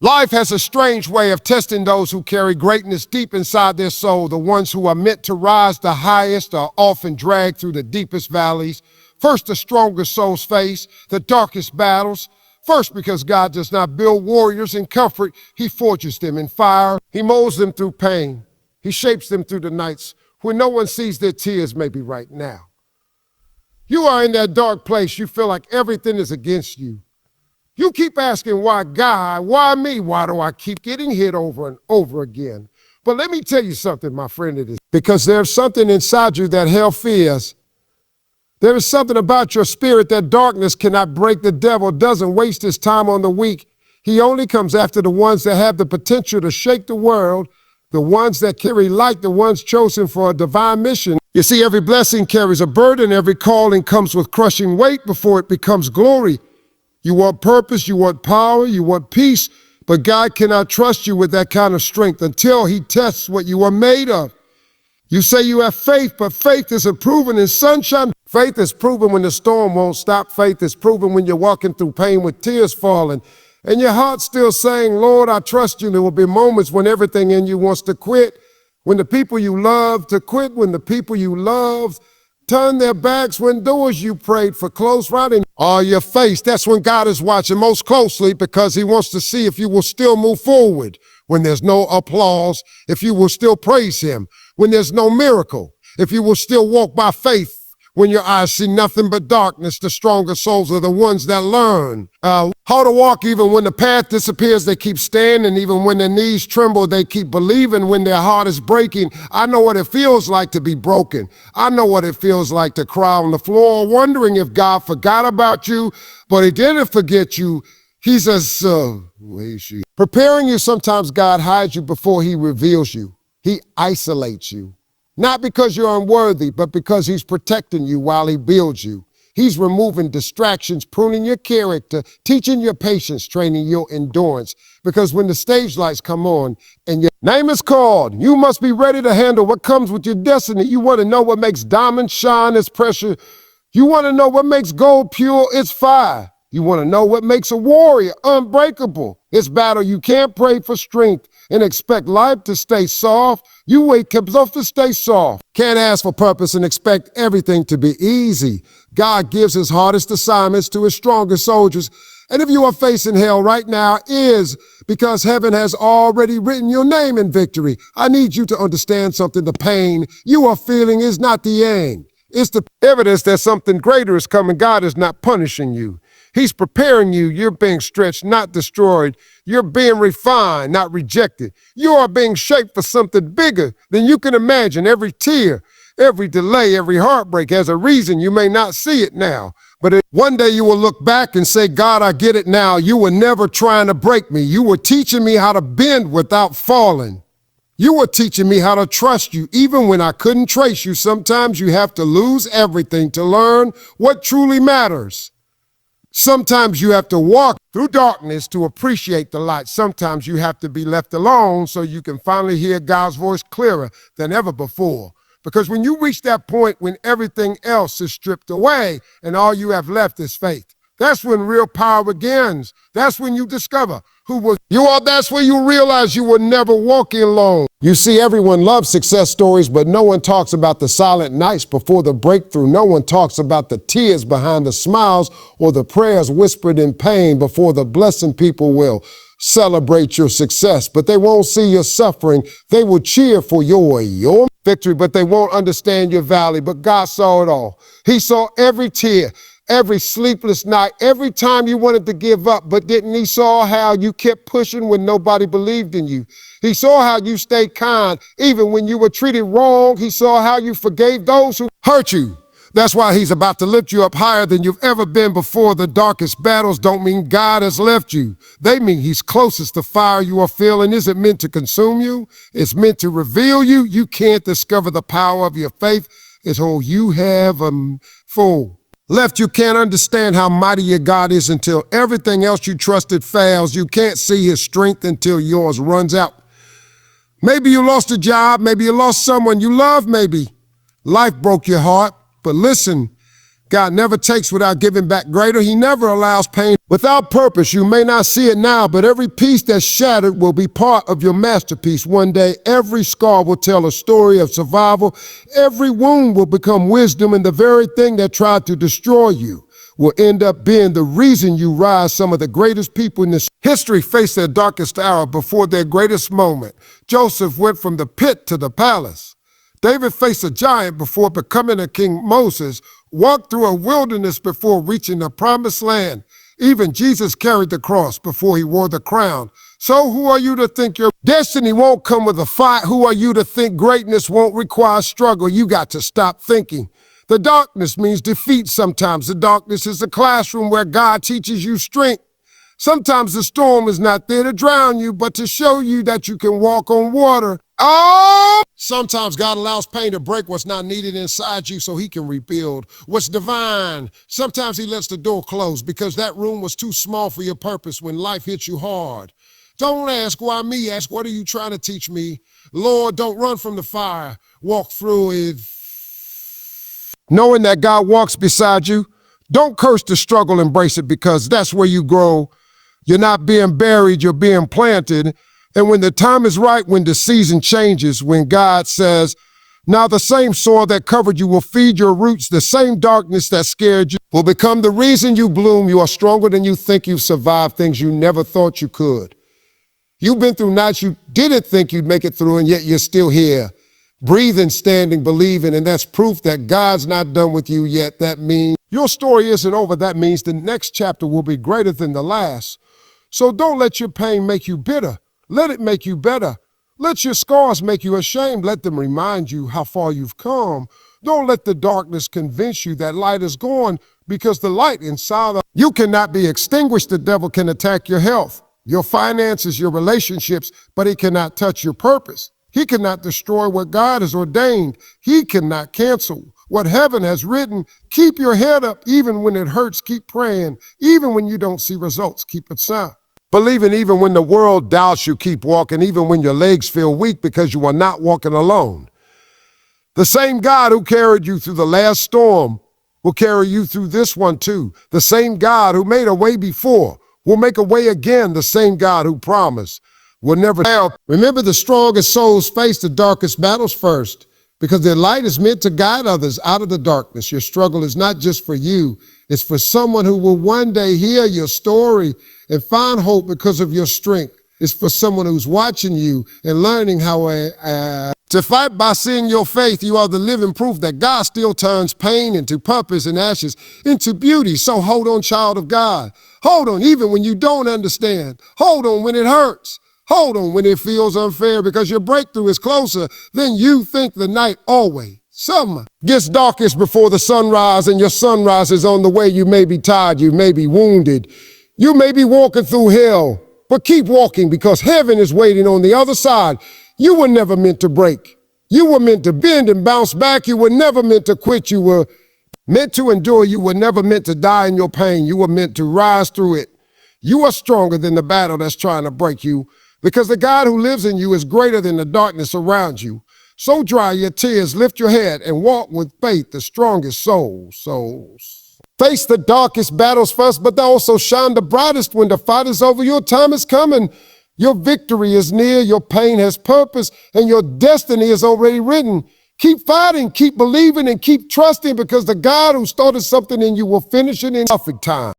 Life has a strange way of testing those who carry greatness deep inside their soul. The ones who are meant to rise the highest are often dragged through the deepest valleys. First, the strongest souls face the darkest battles. First, because God does not build warriors in comfort, He forges them in fire. He molds them through pain. He shapes them through the nights when no one sees their tears, maybe right now. You are in that dark place. You feel like everything is against you. You keep asking, why God? Why me? Why do I keep getting hit over and over again? But let me tell you something, my friend, it is because there's something inside you that hell fears. There is something about your spirit that darkness cannot break. The devil doesn't waste his time on the weak. He only comes after the ones that have the potential to shake the world, the ones that carry light, the ones chosen for a divine mission. You see, every blessing carries a burden. Every calling comes with crushing weight before it becomes glory. You want purpose, you want power, you want peace, but God cannot trust you with that kind of strength until He tests what you are made of. You say you have faith, but faith isn't proven in sunshine. Faith is proven when the storm won't stop. Faith is proven when you're walking through pain with tears falling, and your heart's still saying, Lord, I trust you. There will be moments when everything in you wants to quit, when the people you love to quit, when the people you love turn their backs, when doors you prayed for close right in your face. That's when God is watching most closely, because He wants to see if you will still move forward when there's no applause, if you will still praise Him when there's no miracle, if you will still walk by faith when your eyes see nothing but darkness. The stronger souls are the ones that learn how to walk even when the path disappears. They keep standing. Even when their knees tremble, they keep believing when their heart is breaking. I know what it feels like to be broken. I know what it feels like to cry on the floor, wondering if God forgot about you, but He didn't forget you. He says, preparing you. Sometimes God hides you before He reveals you. He isolates you. Not because you're unworthy, but because He's protecting you while He builds you. He's removing distractions, pruning your character, teaching your patience, training your endurance. Because when the stage lights come on and your name is called, you must be ready to handle what comes with your destiny. You want to know what makes diamonds shine? It's pressure. You want to know what makes gold pure? It's fire. You want to know what makes a warrior unbreakable? It's battle. You can't pray for strength and expect life to stay soft. You wait off to stay soft. Can't ask for purpose and expect everything to be easy. God gives His hardest assignments to His strongest soldiers. And if you are facing hell right now, is because heaven has already written your name in victory. I need you to understand something. The pain you are feeling is not the end. It's the evidence that something greater is coming. God is not punishing you. He's preparing you. You're being stretched, not destroyed. You're being refined, not rejected. You are being shaped for something bigger than you can imagine. Every tear, every delay, every heartbreak has a reason. You may not see it now, but one day you will look back and say, God, I get it now. You were never trying to break me. You were teaching me how to bend without falling. You were teaching me how to trust you, even when I couldn't trace you. Sometimes you have to lose everything to learn what truly matters. Sometimes you have to walk through darkness to appreciate the light. Sometimes you have to be left alone so you can finally hear God's voice clearer than ever before. Because when you reach that point when everything else is stripped away and all you have left is faith, that's when real power begins. That's when you discover who was you are. That's when you realize you were never walking alone. You see, everyone loves success stories, but no one talks about the silent nights before the breakthrough. No one talks about the tears behind the smiles or the prayers whispered in pain before the blessing. People will celebrate your success, but they won't see your suffering. They will cheer for your victory, but they won't understand your valley. But God saw it all. He saw every tear, every sleepless night, every time you wanted to give up, but didn't He saw how you kept pushing when nobody believed in you. He saw how you stayed kind even when you were treated wrong. He saw how you forgave those who hurt you. That's why He's about to lift you up higher than you've ever been before. The darkest battles don't mean God has left you. They mean He's closest. The fire you are feeling isn't meant to consume you. It's meant to reveal you. You can't discover the power of your faith until you have full. Left, you can't understand how mighty your God is until everything else you trusted fails. You can't see His strength until yours runs out. Maybe you lost a job. Maybe you lost someone you love. Maybe life broke your heart. But listen, God never takes without giving back greater. He never allows pain without purpose. You may not see it now, but every piece that's shattered will be part of your masterpiece one day. Every scar will tell a story of survival. Every wound will become wisdom, and the very thing that tried to destroy you will end up being the reason you rise. Some of the greatest people in this history faced their darkest hour before their greatest moment. Joseph went from the pit to the palace. David faced a giant before becoming a king. Moses walked through a wilderness before reaching the promised land. Even Jesus carried the cross before he wore the crown. So who are you to think your destiny won't come with a fight? Who are you to think greatness won't require struggle? You got to stop thinking. The darkness means defeat sometimes. The darkness is the classroom where God teaches you strength. Sometimes the storm is not there to drown you, but to show you that you can walk on water. Oh! Sometimes God allows pain to break what's not needed inside you so he can rebuild what's divine. Sometimes he lets the door close because that room was too small for your purpose when life hits you hard. Don't ask why me, ask what are you trying to teach me? Lord, don't run from the fire. Walk through it. Knowing that God walks beside you, don't curse the struggle, embrace it because that's where you grow. You're not being buried, you're being planted. And when the time is right, when the season changes, when God says, now the same soil that covered you will feed your roots, the same darkness that scared you will become the reason you bloom. You are stronger than you think. You've survived things you never thought you could. You've been through nights you didn't think you'd make it through, and yet you're still here, breathing, standing, believing, and that's proof that God's not done with you yet. That means your story isn't over. That means the next chapter will be greater than the last. So don't let your pain make you bitter. Let it make you better. Let your scars make you ashamed. Let them remind you how far you've come. Don't let the darkness convince you that light is gone, because the light inside of you cannot be extinguished. The devil can attack your health, your finances, your relationships, but he cannot touch your purpose. He cannot destroy what God has ordained. He cannot cancel what heaven has written. Keep your head up even when it hurts. Keep praying. Even when you don't see results, keep it sound. Believing even when the world doubts you, keep walking, even when your legs feel weak, because you are not walking alone. The same God who carried you through the last storm will carry you through this one too. The same God who made a way before will make a way again. The same God who promised will never fail. Remember, the strongest souls face the darkest battles first, because their light is meant to guide others out of the darkness. Your struggle is not just for you. It's for someone who will one day hear your story and find hope because of your strength. It's for someone who's watching you and learning how to fight by seeing your faith. You are the living proof that God still turns pain into purpose and ashes into beauty. So hold on, child of God. Hold on even when you don't understand. Hold on when it hurts. Hold on when it feels unfair, because your breakthrough is closer than you think. The night always summer gets darkest before the sunrise, and your sunrise is on the way. You may be tired, you may be wounded, you may be walking through hell, but keep walking because heaven is waiting on the other side. You were never meant to break. You were meant to bend and bounce back. You were never meant to quit. You were meant to endure. You were never meant to die in your pain. You were meant to rise through it. You are stronger than the battle that's trying to break you, because the God who lives in you is greater than the darkness around you. So dry your tears, lift your head, and walk with faith, the strongest souls. Face the darkest battles first, but they also shine the brightest when the fight is over. Your time is coming. Your victory is near. Your pain has purpose, and your destiny is already written. Keep fighting, keep believing, and keep trusting, because the God who started something in you will finish it in perfect time.